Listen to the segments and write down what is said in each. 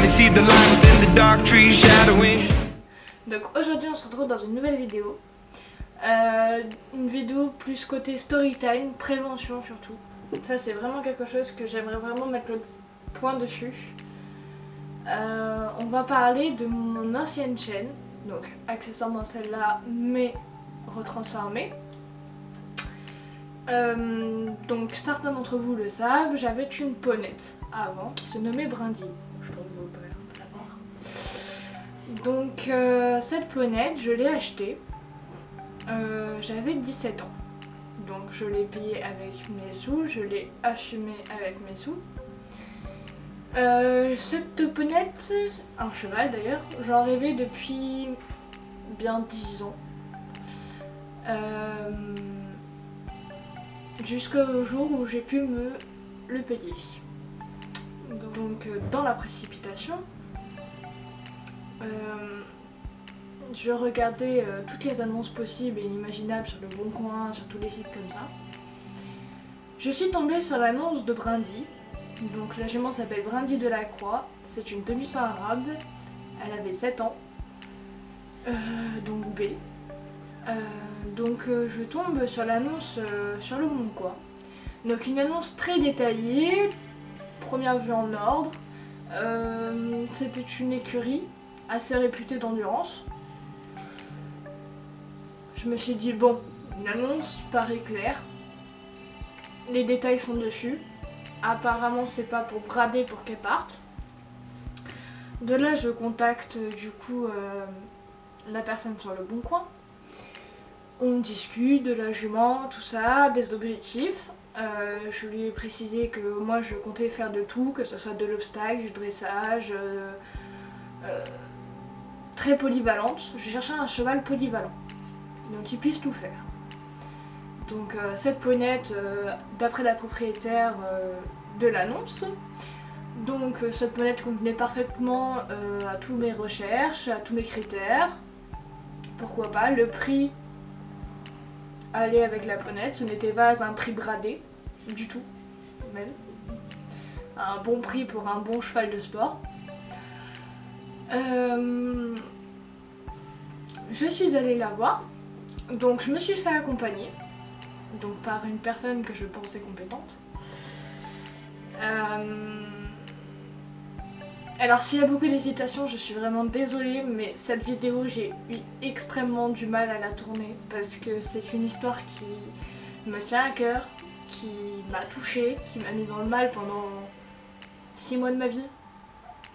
finally see the light within the dark trees shadowing. Donc aujourd'hui on se retrouve dans une nouvelle vidéo. Une vidéo plus côté story time, prévention surtout. Ça c'est vraiment quelque chose que j'aimerais vraiment mettre le point dessus. On va parler de mon ancienne chaîne, donc accessoirement celle-là mais retransformée. Donc certains d'entre vous le savent, j'avais une ponette avant qui se nommait Brindille. Je pense que vous pouvez un peu la voir. Donc cette ponette je l'ai achetée, j'avais 17 ans. Donc je l'ai payée avec mes sous, je l'ai assumée avec mes sous. Cette ponette, un cheval d'ailleurs, j'en rêvais depuis bien 10 ans. Jusqu'au jour où j'ai pu me le payer. Donc dans la précipitation, je regardais toutes les annonces possibles et inimaginables sur le Bon Coin, sur tous les sites comme ça. Je suis tombée sur l'annonce de Brindille. Donc la jument s'appelle Brindille de la Croix, c'est une demi-sang arabe, elle avait 7 ans, donc B. Donc je tombe sur l'annonce sur le Bon Coin. Donc une annonce très détaillée, première vue en ordre. C'était une écurie assez réputée d'endurance. Je me suis dit bon, une annonce paraît claire, les détails sont dessus. Apparemment c'est pas pour brader pour qu'elle parte. De là je contacte du coup la personne sur le Bon Coin. On discute de la jument, tout ça, des objectifs. Je lui ai précisé que moi je comptais faire de tout, que ce soit de l'obstacle, du dressage, très polyvalente. Je cherchais un cheval polyvalent, donc qui puisse tout faire. Donc cette ponette, d'après la propriétaire de l'annonce, donc cette ponette convenait parfaitement à toutes mes recherches, à tous mes critères. Pourquoi pas, le prix allait avec la ponette, ce n'était pas un prix bradé du tout, même. Un bon prix pour un bon cheval de sport. Je suis allée la voir, donc je me suis fait accompagner. Donc par une personne que je pensais compétente. Alors s'il y a beaucoup d'hésitation, je suis vraiment désolée, mais cette vidéo j'ai eu extrêmement du mal à la tourner parce que c'est une histoire qui me tient à cœur, qui m'a touchée, qui m'a mis dans le mal pendant 6 mois de ma vie.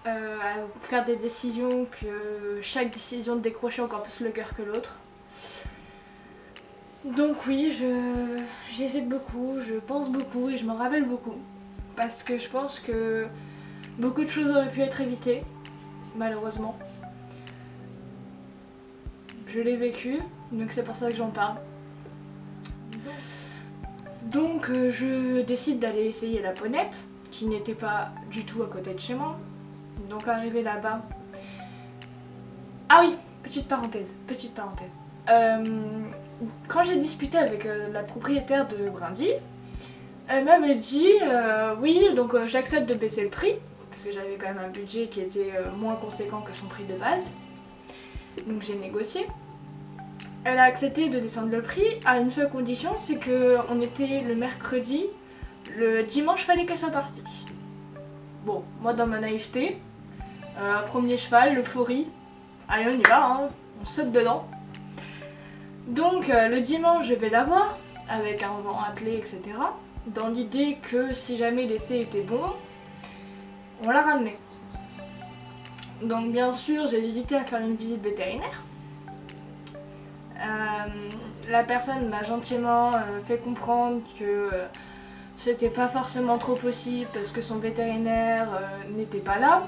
À faire des décisions que chaque décision décrochait encore plus le cœur que l'autre. Donc oui, j'hésite beaucoup, je pense beaucoup et je me rappelle beaucoup. Parce que je pense que beaucoup de choses auraient pu être évitées, malheureusement. Je l'ai vécu, donc c'est pour ça que j'en parle. Donc je décide d'aller essayer la ponette, qui n'était pas du tout à côté de chez moi. Donc arrivé là-bas... Ah oui, petite parenthèse. Quand j'ai discuté avec la propriétaire de Brindille, elle m'avait dit oui, donc j'accepte de baisser le prix, parce que j'avais quand même un budget qui était moins conséquent que son prix de base. Donc j'ai négocié. Elle a accepté de descendre le prix à une seule condition, c'est qu'on était le mercredi, le dimanche fallait qu'elle soit partie. Bon, moi dans ma naïveté, premier cheval, l'euphorie, allez on y va, hein, on saute dedans. Donc le dimanche je vais la voir, avec un vent attelé, etc. Dans l'idée que si jamais l'essai était bon, on la ramenait. Donc bien sûr j'ai hésité à faire une visite vétérinaire. La personne m'a gentiment fait comprendre que c'était pas forcément trop possible parce que son vétérinaire n'était pas là.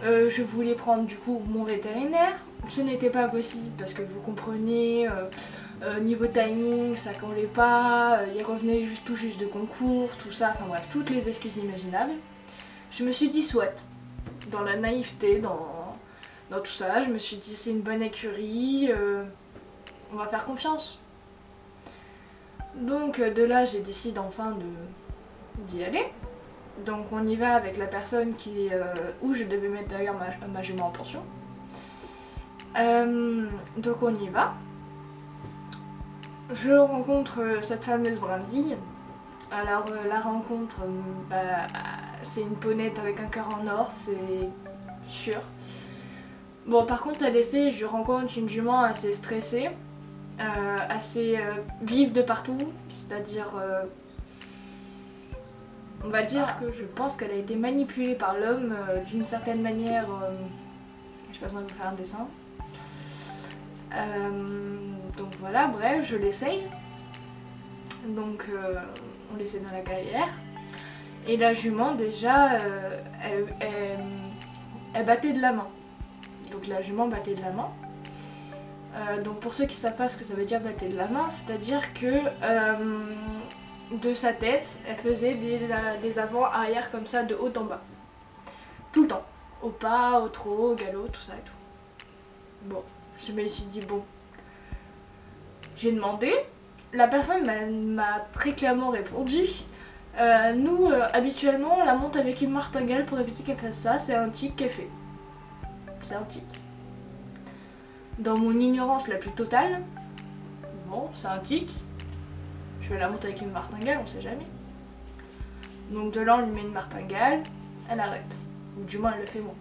Je voulais prendre du coup mon vétérinaire, ce n'était pas possible parce que vous comprenez, niveau timing ça collait pas, il revenait tout juste de concours, tout ça, enfin bref, toutes les excuses imaginables. Je me suis dit soit, dans la naïveté, dans tout ça, je me suis dit c'est une bonne écurie, on va faire confiance. Donc de là j'ai décidé enfin d'y aller. Donc on y va avec la personne où je devais mettre d'ailleurs ma jument en pension. Donc on y va. Je rencontre cette fameuse brindille. Alors la rencontre, c'est une ponette avec un cœur en or, c'est sûr. Bon, par contre à l'essai, je rencontre une jument assez stressée, assez vive de partout, c'est-à-dire, on va dire que je pense qu'elle a été manipulée par l'homme d'une certaine manière. J'ai pas besoin de vous faire un dessin. Donc voilà, bref, je l'essaye. Donc on l'essaie dans la carrière. Et la jument déjà, elle battait de la main. Donc la jument battait de la main. Donc pour ceux qui ne savent pas ce que ça veut dire battre de la main, c'est-à-dire que de sa tête, elle faisait des avant-arrière comme ça de haut en bas. Tout le temps. Au pas, au trot, au galop, tout ça et tout. Bon, je me suis dit bon. J'ai demandé. La personne m'a très clairement répondu. Nous, habituellement, on la monte avec une martingale pour éviter qu'elle fasse ça. C'est un tic qu'elle fait. C'est un tic. Dans mon ignorance la plus totale, bon, c'est un tic. Je vais la monter avec une martingale, on sait jamais. Donc de là, on lui met une martingale, elle arrête. Ou du moins, elle le fait moins.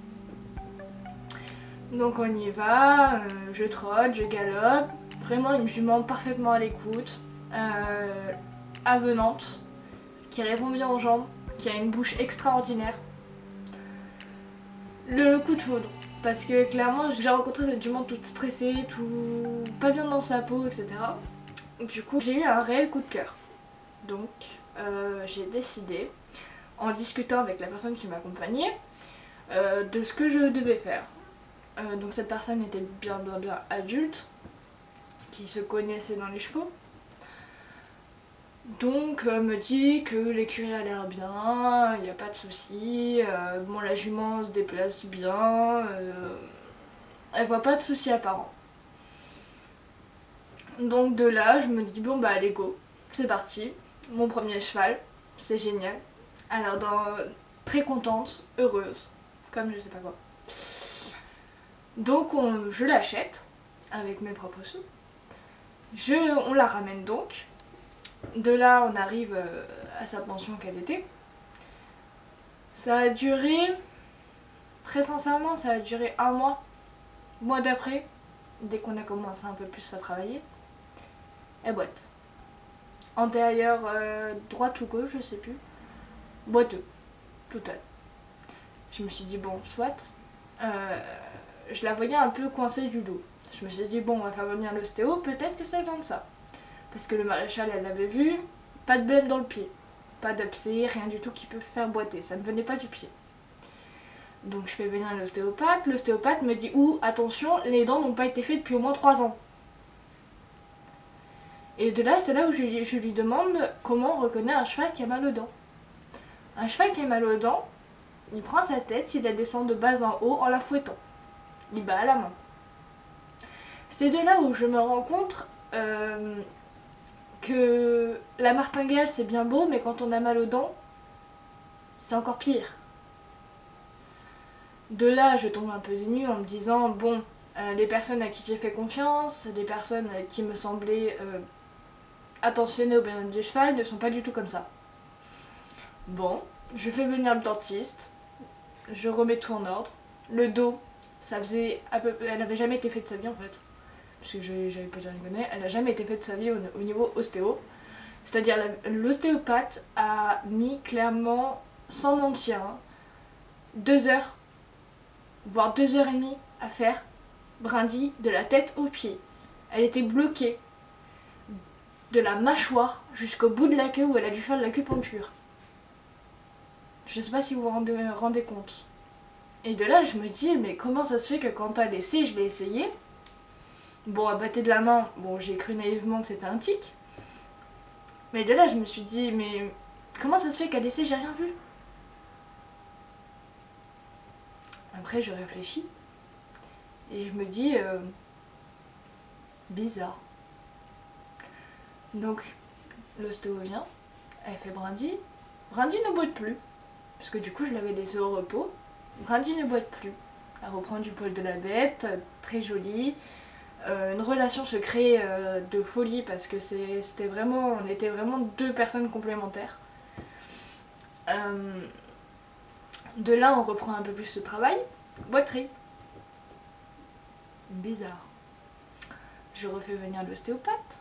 Donc on y va, je trotte, je galope. Vraiment une jument parfaitement à l'écoute, avenante, qui répond bien aux gens, qui a une bouche extraordinaire. Le coup de foudre. Parce que clairement j'ai rencontré cette jument toute stressée, tout pas bien dans sa peau, etc. Du coup j'ai eu un réel coup de cœur. Donc j'ai décidé, en discutant avec la personne qui m'accompagnait, de ce que je devais faire. Donc cette personne était bien adulte, qui se connaissait dans les chevaux. Donc me dit que l'écurie a l'air bien, il n'y a pas de souci, bon la jument se déplace bien, elle voit pas de souci apparent. Donc de là je me dis bon bah allez go, c'est parti, mon premier cheval, c'est génial. Alors très contente, heureuse, comme je sais pas quoi. Donc je l'achète avec mes propres sous, on la ramène donc. De là, on arrive à sa pension qu'elle était. Ça a duré, très sincèrement, ça a duré un mois. Mois d'après, dès qu'on a commencé un peu plus à travailler, elle boite. Antérieure, droite ou gauche, je sais plus. Boiteux, total. Je me suis dit, bon, soit. Je la voyais un peu coincée du dos. Je me suis dit, bon, on va faire venir l'ostéo, peut-être que ça vient de ça. Parce que le maréchal, elle l'avait vu, pas de blême dans le pied, pas d'abcès, rien du tout qui peut faire boiter, ça ne venait pas du pied. Donc je fais venir l'ostéopathe me dit attention, les dents n'ont pas été faites depuis au moins 3 ans. Et de là, c'est là où je lui demande comment on reconnaît un cheval qui a mal aux dents. Un cheval qui a mal aux dents, il prend sa tête, il la descend de bas en haut en la fouettant. Il bat à la main. C'est de là où je me rends compte que la martingale c'est bien beau, mais quand on a mal aux dents, c'est encore pire. De là, je tombe un peu dénue en me disant, bon, les personnes à qui j'ai fait confiance, les personnes qui me semblaient attentionnées au bien-être du cheval ne sont pas du tout comme ça. Bon, je fais venir le dentiste, je remets tout en ordre. Le dos, ça faisait elle n'avait jamais été faite de sa vie en fait. Parce que j'avais pas déjà rigolé, elle n'a jamais été faite de sa vie au niveau ostéo. C'est-à-dire l'ostéopathe a mis clairement, sans mentir, 2 heures, voire 2 heures et demie à faire brindille de la tête aux pieds. Elle était bloquée de la mâchoire jusqu'au bout de la queue où elle a dû faire de l'acupuncture. Je sais pas si vous vous rendez compte. Et de là je me dis mais comment ça se fait que quand elle essaie, je l'ai essayé. Bon, elle battait de la main, bon j'ai cru naïvement que c'était un tic. Mais de là je me suis dit mais comment ça se fait qu'à l'essai j'ai rien vu. Après je réfléchis et je me dis bizarre. Donc l'ostéo vient, elle fait brindille. Brindille ne boite plus. parce que du coup je l'avais laissée au repos. Brindy ne boite plus. Elle reprend du poil de la bête, très jolie. Une relation se crée de folie parce que c'était vraiment, on était vraiment deux personnes complémentaires. De là on reprend un peu plus ce travail. Boiterie. Bizarre. Je refais venir l'ostéopathe.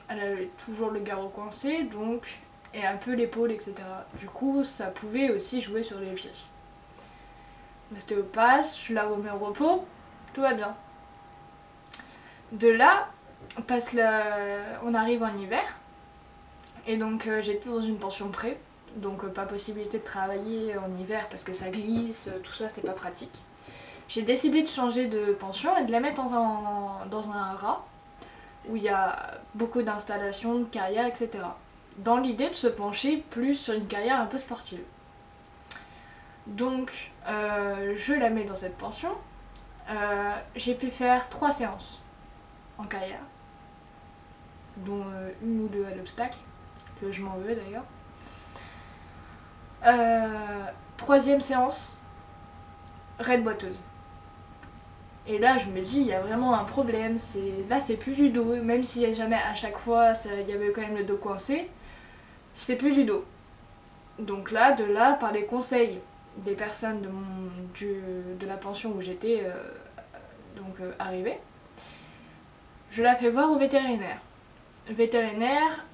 Elle avait toujours le garrot coincé, donc, et un peu l'épaule, etc. Du coup, ça pouvait aussi jouer sur les pieds. L'ostéopathe, je la remets au repos, tout va bien. De là, on arrive en hiver, et donc j'étais dans une pension pré, donc pas possibilité de travailler en hiver parce que ça glisse, tout ça, c'est pas pratique. J'ai décidé de changer de pension et de la mettre dans un haras où il y a beaucoup d'installations, de carrières, etc. Dans l'idée de se pencher plus sur une carrière un peu sportive. Donc je la mets dans cette pension. J'ai pu faire 3 séances en carrière, dont une ou deux à l'obstacle, que je m'en veux d'ailleurs. 3e séance, raide boiteuse. Et là je me dis il y a vraiment un problème, là c'est plus du dos, même si jamais à chaque fois il y avait quand même le dos coincé, c'est plus du dos. Donc là, par les conseils des personnes de la pension où j'étais arrivée, je la fais voir au vétérinaire. Le vétérinaire,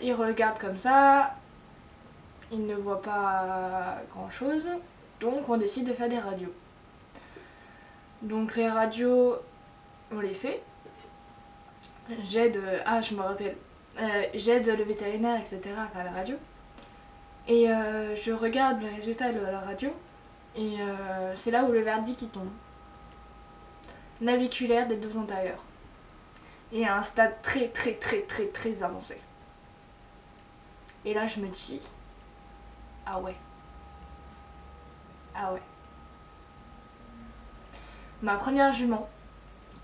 il regarde comme ça, il ne voit pas grand chose, donc on décide de faire des radios. Donc les radios, on les fait. Je me rappelle. J'aide le vétérinaire, etc. à faire la radio. Et je regarde le résultat de la radio. Et c'est là où le verdict qui tombe. Naviculaire des dos antérieurs. Et à un stade très avancé. Et là je me dis, ah ouais. Ah ouais. Ma première jument,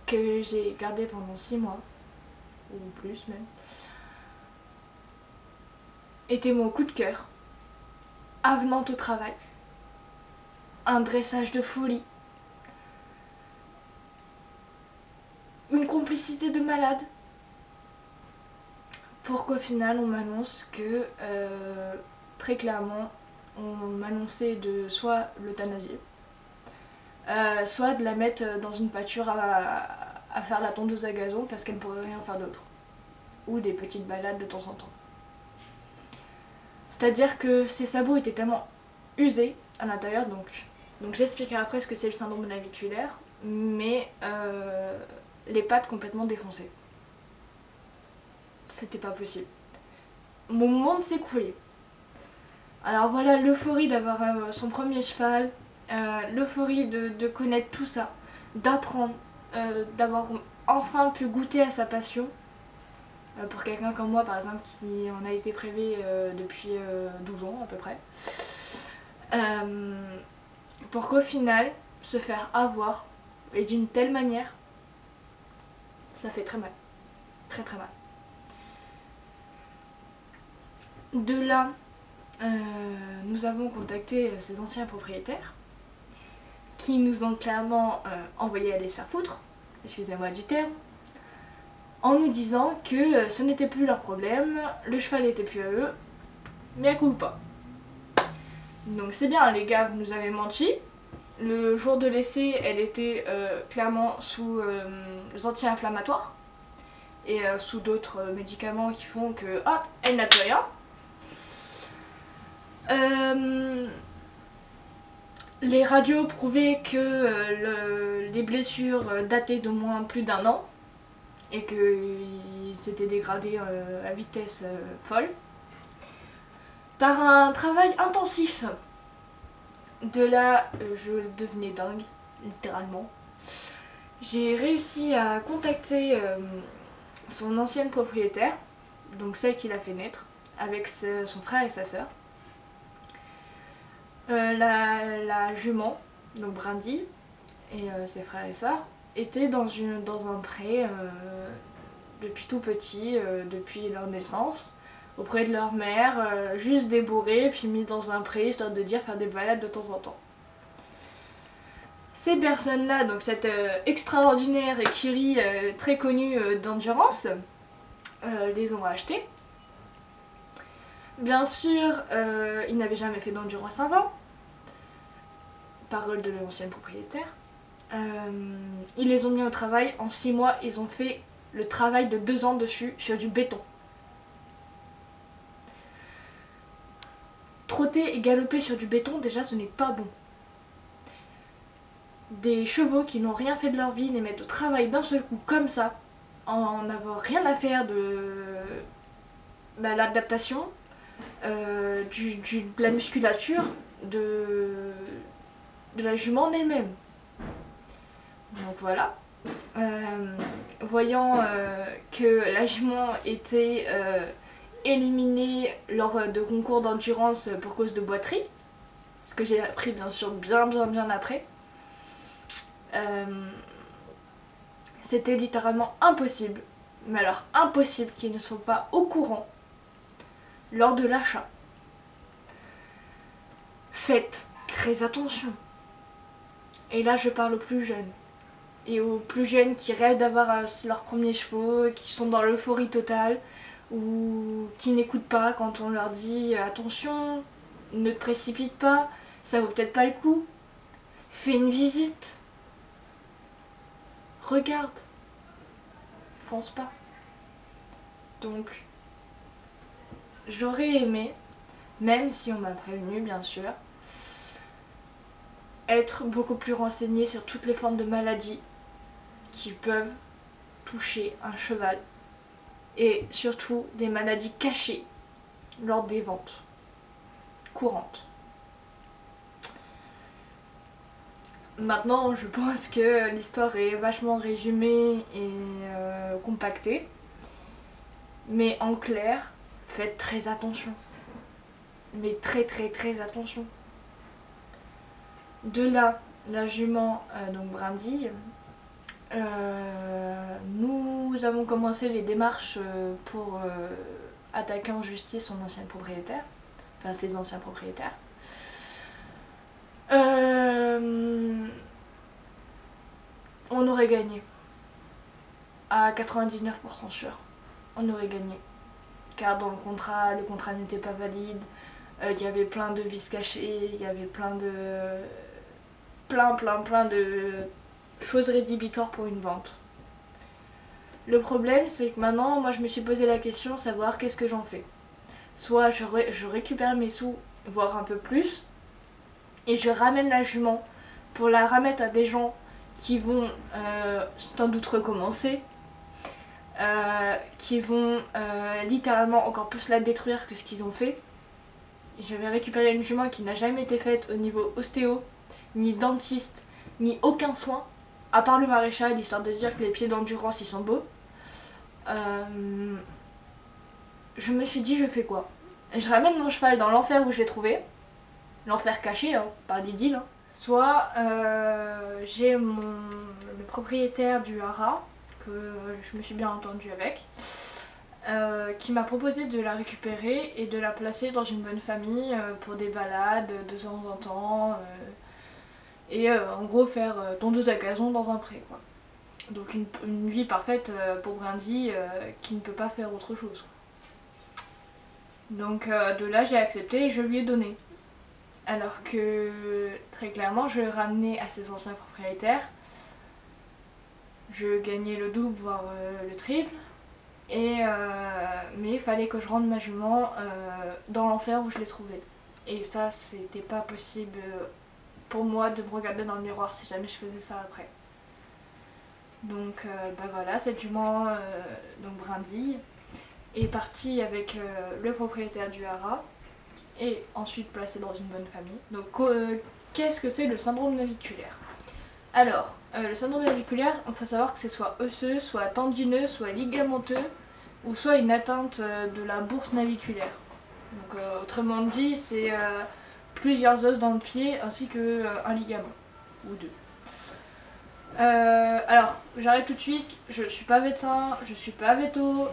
que j'ai gardée pendant 6 mois, ou plus même, était mon coup de cœur, avenante au travail, un dressage de folie, une complicité de malade, pour qu'au final on m'annonce que, très clairement, on m'annonçait de soit l'euthanasie, soit de la mettre dans une pâture à faire la tondeuse à gazon parce qu'elle ne pourrait rien faire d'autre. Ou des petites balades de temps en temps. C'est-à-dire que ses sabots étaient tellement usés à l'intérieur, donc j'expliquerai après ce que c'est le syndrome naviculaire, mais les pattes complètement défoncées. C'était pas possible. Mon monde s'écoulait. Alors voilà, l'euphorie d'avoir son premier cheval, l'euphorie de connaître tout ça, d'apprendre, d'avoir enfin pu goûter à sa passion. Pour quelqu'un comme moi par exemple qui en a été privé depuis 12 ans à peu près. Pour qu'au final, se faire avoir, et d'une telle manière, ça fait très mal. Très mal. De là, nous avons contacté ses anciens propriétaires qui nous ont clairement envoyé aller se faire foutre, excusez-moi du terme, en nous disant que ce n'était plus leur problème, le cheval n'était plus à eux, mais à culpa. Donc c'est bien les gars, vous nous avez menti. Le jour de l'essai, elle était clairement sous anti-inflammatoires et sous d'autres médicaments qui font que elle n'a plus rien. Les radios prouvaient que les blessures dataient d'au moins plus d'1 an et qu'il s'était dégradé à vitesse folle. Par un travail intensif. De là, je devenais dingue, littéralement. J'ai réussi à contacter son ancienne propriétaire, donc celle qui l'a fait naître, avec son frère et sa sœur. La jument, donc Brindy, et ses frères et sœurs, étaient dans un pré depuis tout petit, depuis leur naissance, auprès de leur mère, juste débourrés puis mis dans un pré histoire de dire faire des balades de temps en temps. Ces personnes-là, donc cette extraordinaire écurie très connue d'endurance, les ont achetés. Bien sûr, ils n'avaient jamais fait d'endurance avant, parole de l'ancienne propriétaire. Ils les ont mis au travail, en 6 mois, ils ont fait le travail de 2 ans dessus sur du béton. Trotter et galoper sur du béton, déjà ce n'est pas bon. Des chevaux qui n'ont rien fait de leur vie, les mettre au travail d'un seul coup comme ça, en n'avoir rien à faire de l'adaptation, de la musculature, de la jument en elle-même. Donc voilà. Voyant que la jument était éliminée lors de concours d'endurance pour cause de boiterie, ce que j'ai appris bien sûr bien après, c'était littéralement impossible, mais alors impossible qu'ils ne soient pas au courant lors de l'achat. Faites très attention. Et là je parle aux plus jeunes. Et aux plus jeunes qui rêvent d'avoir leurs premiers chevaux, qui sont dans l'euphorie totale, ou qui n'écoutent pas quand on leur dit attention, ne te précipite pas, ça vaut peut-être pas le coup. Fais une visite. Regarde. Fonce pas. Donc, j'aurais aimé, même si on m'a prévenu bien sûr, être beaucoup plus renseignée sur toutes les formes de maladies qui peuvent toucher un cheval et surtout des maladies cachées lors des ventes courantes. Maintenant, je pense que l'histoire est vachement résumée et compactée, mais en clair, faites très attention, mais très attention. De là, la jument donc brindille. Nous avons commencé les démarches pour attaquer en justice son ancien propriétaire, enfin ses anciens propriétaires. On aurait gagné. À 99% sûr. On aurait gagné. Car dans le contrat n'était pas valide. Il y avait plein de vices cachés, il y avait plein de choses rédhibitoires pour une vente. Le problème c'est que maintenant moi je me suis posé la question savoir qu'est-ce que j'en fais. Soit je récupère mes sous, voire un peu plus, et je ramène la jument pour la remettre à des gens qui vont sans doute recommencer, qui vont littéralement encore plus la détruire que ce qu'ils ont fait. Je vais récupérer une jument qui n'a jamais été faite au niveau ostéo, ni dentiste, ni aucun soin, à part le maréchal, histoire de dire que les pieds d'endurance ils sont beaux. Je me suis dit je fais quoi? Je ramène mon cheval dans l'enfer où je l'ai trouvé, l'enfer caché hein, par l'idylle, hein. Soit j'ai le propriétaire du haras, que je me suis bien entendue avec, qui m'a proposé de la récupérer et de la placer dans une bonne famille pour des balades de temps en temps, et en gros faire tondeuse à gazon dans un pré quoi. Donc une vie parfaite pour Brindy qui ne peut pas faire autre chose. Donc de là j'ai accepté et je lui ai donné. Alors que très clairement je l'ai ramené à ses anciens propriétaires. Je gagnais le double voire le triple. Mais il fallait que je rende ma jument dans l'enfer où je l'ai trouvée. Et ça c'était pas possible pour moi de me regarder dans le miroir si jamais je faisais ça après. Donc voilà, cette jument donc brindille est partie avec le propriétaire du haras et ensuite placée dans une bonne famille. Donc qu'est-ce que c'est le syndrome naviculaire? Alors le syndrome naviculaire, il faut savoir que c'est soit osseux, soit tendineux, soit ligamenteux ou soit une atteinte de la bourse naviculaire. Donc autrement dit c'est plusieurs os dans le pied ainsi qu'un ligament ou deux. Alors j'arrête tout de suite, je suis pas médecin, je suis pas véto,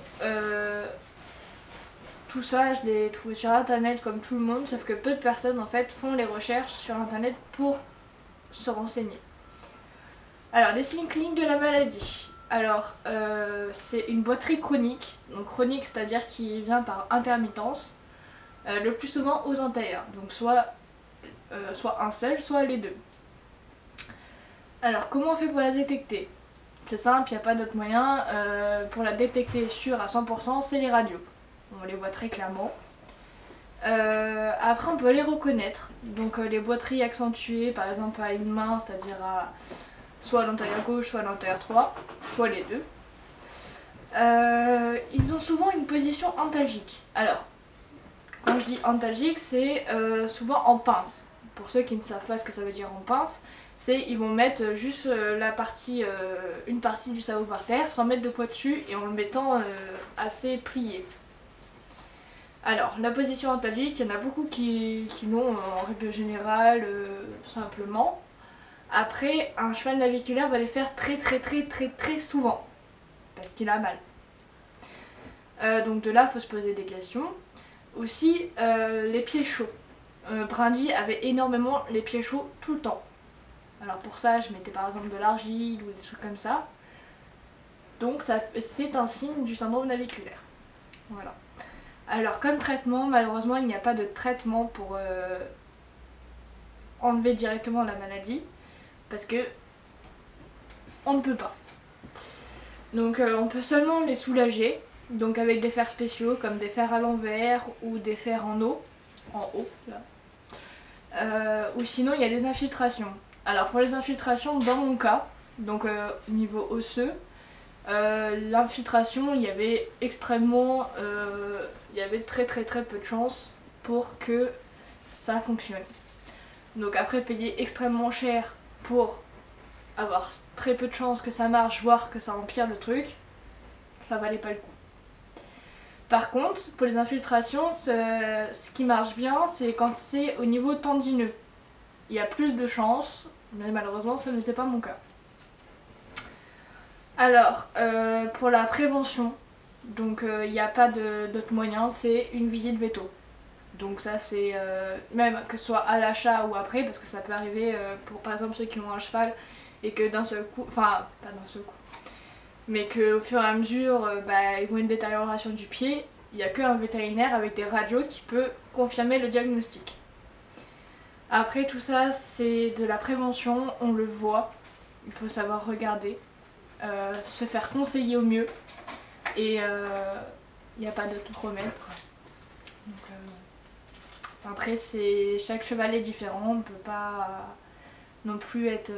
tout ça, je l'ai trouvé sur internet comme tout le monde, sauf que peu de personnes en fait font les recherches sur internet pour se renseigner. Alors, les signes cliniques de la maladie. Alors, c'est une boiterie chronique. Donc chronique, c'est-à-dire qui vient par intermittence. Le plus souvent aux antérieurs. Donc soit un seul, soit les deux. Alors, comment on fait pour la détecter? C'est simple, il n'y a pas d'autre moyen. Pour la détecter sûre à 100%, c'est les radios. On les voit très clairement. Après, on peut les reconnaître. Donc les boiteries accentuées, par exemple à une main, c'est-à-dire à soit l'antérieur gauche, soit l'antérieur droit, soit les deux. Ils ont souvent une position antalgique. Alors, quand je dis antalgique, c'est souvent en pince. Pour ceux qui ne savent pas ce que ça veut dire en pince, c'est ils vont mettre juste une partie du cerveau par terre sans mettre de poids dessus et en le mettant assez plié. Alors, la position antalgique, il y en a beaucoup qui l'ont en règle générale, simplement. Après, un cheval naviculaire va les faire très souvent, parce qu'il a mal. Donc de là, il faut se poser des questions. Aussi, les pieds chauds. Brindy avait énormément les pieds chauds tout le temps. Alors pour ça, je mettais par exemple de l'argile ou des trucs comme ça. Donc c'est un signe du syndrome naviculaire. Voilà. Alors comme traitement, malheureusement, il n'y a pas de traitement pour enlever directement la maladie. Parce que on ne peut pas. Donc on peut seulement les soulager. Donc avec des fers spéciaux comme des fers à l'envers ou des fers en haut là. Ou sinon il y a les infiltrations. Alors pour les infiltrations, dans mon cas, donc au niveau osseux, l'infiltration, il y avait extrêmement, il y avait très peu de chances pour que ça fonctionne. Donc après payer extrêmement cher pour avoir très peu de chances que ça marche, voire que ça empire le truc, ça valait pas le coup. Par contre, pour les infiltrations, ce qui marche bien, c'est quand c'est au niveau tendineux. Il y a plus de chances, mais malheureusement, ça n'était pas mon cas. Alors, pour la prévention, donc il n'y a pas d'autre moyen, c'est une visite véto. Donc ça c'est même que ce soit à l'achat ou après, parce que ça peut arriver pour par exemple ceux qui ont un cheval et que d'un seul coup, enfin pas d'un seul coup, mais qu'au fur et à mesure ils ont une détérioration du pied, il n'y a qu'un vétérinaire avec des radios qui peut confirmer le diagnostic. Après tout ça c'est de la prévention, on le voit, il faut savoir regarder, se faire conseiller au mieux et il n'y a pas d'autre remède quoi. Donc, après chaque cheval est différent, on ne peut pas non plus être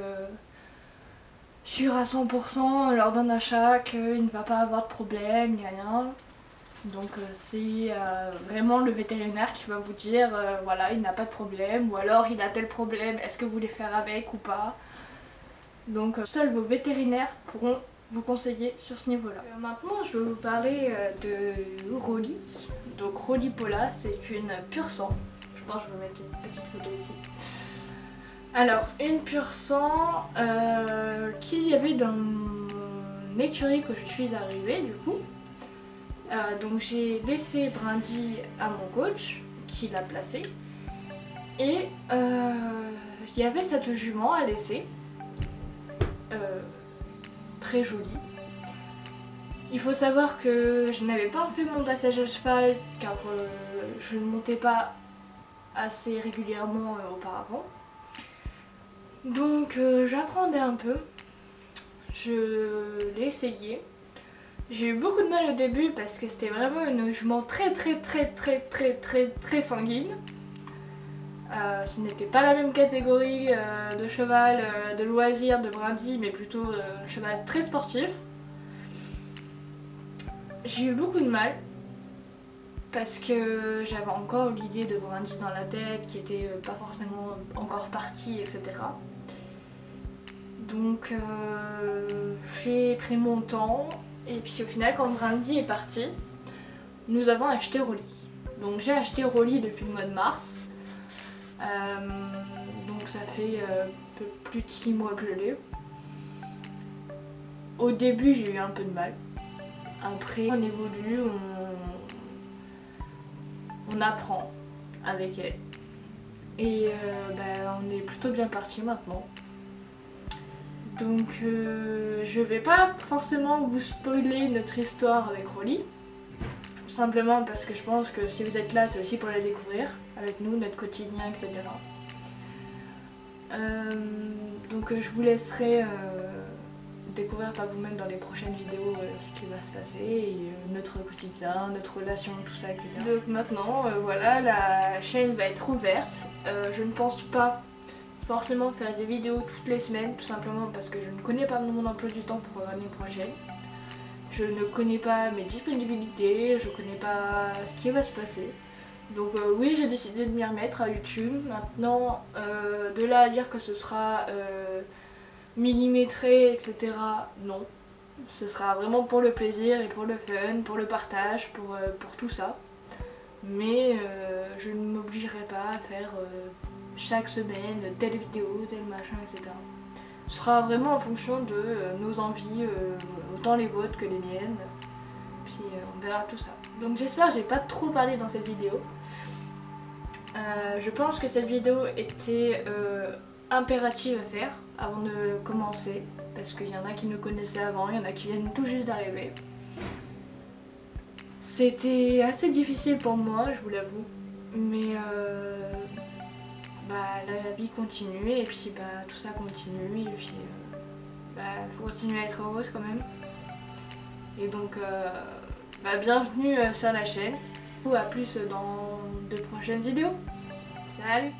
sûr à 100% lors d'un achat qu'il ne va pas avoir de problème, ni rien. Donc c'est vraiment le vétérinaire qui va vous dire voilà il n'a pas de problème, ou alors il a tel problème, est-ce que vous voulez faire avec ou pas. Donc seuls vos vétérinaires pourront vous conseiller sur ce niveau là. Maintenant je vais vous parler de Rolly. Donc Rolly Pola, c'est une pur sang. Je pense que je vais mettre une petite photo ici. Alors une pur sang qu'il y avait dans mon écurie que je suis arrivée du coup. Donc j'ai laissé Brindy à mon coach qui l'a placé. Et il y avait cette jument à laisser. Très jolie. Il faut savoir que je n'avais pas fait mon passage à cheval car je ne montais pas assez régulièrement auparavant. Donc j'apprenais un peu. Je l'ai essayé. J'ai eu beaucoup de mal au début parce que c'était vraiment une jument très sanguine. Ce n'était pas la même catégorie de cheval, de loisir, de Brindy, mais plutôt cheval très sportif. J'ai eu beaucoup de mal parce que j'avais encore l'idée de Brindy dans la tête qui était pas forcément encore partie, etc. Donc j'ai pris mon temps et puis au final quand Brindy est parti, nous avons acheté Rolly. Donc j'ai acheté Rolly depuis le mois de mars. Donc ça fait un peu plus de 6 mois que je l'ai. Au début j'ai eu un peu de mal. Après on évolue, on apprend avec elle. Et on est plutôt bien parti maintenant. Donc je vais pas forcément vous spoiler notre histoire avec Rolly. Simplement parce que je pense que si vous êtes là, c'est aussi pour la découvrir avec nous, notre quotidien, etc. Donc je vous laisserai découvrir par vous-même dans les prochaines vidéos ce qui va se passer, et notre quotidien, notre relation, tout ça, etc. Donc maintenant, voilà, la chaîne va être ouverte. Je ne pense pas forcément faire des vidéos toutes les semaines, tout simplement parce que je ne connais pas mon emploi du temps pour l'année prochaine. Je ne connais pas mes disponibilités, je ne connais pas ce qui va se passer. Donc oui, j'ai décidé de m'y remettre à YouTube. Maintenant, de là à dire que ce sera millimétré, etc. non. Ce sera vraiment pour le plaisir et pour le fun, pour le partage, pour tout ça. Mais je ne m'obligerai pas à faire chaque semaine telle vidéo, tel machin, etc. Ce sera vraiment en fonction de nos envies, autant les vôtres que les miennes. Puis on verra tout ça. Donc j'espère que j'ai pas trop parlé dans cette vidéo. Je pense que cette vidéo était impérative à faire avant de commencer, parce qu'il y en a qui nous connaissaient avant, il y en a qui viennent tout juste d'arriver. C'était assez difficile pour moi, je vous l'avoue, mais la vie continue, et puis tout ça continue, et puis faut continuer à être heureuse quand même. Et donc bienvenue sur la chaîne, ou à plus dans de prochaines vidéos. Salut!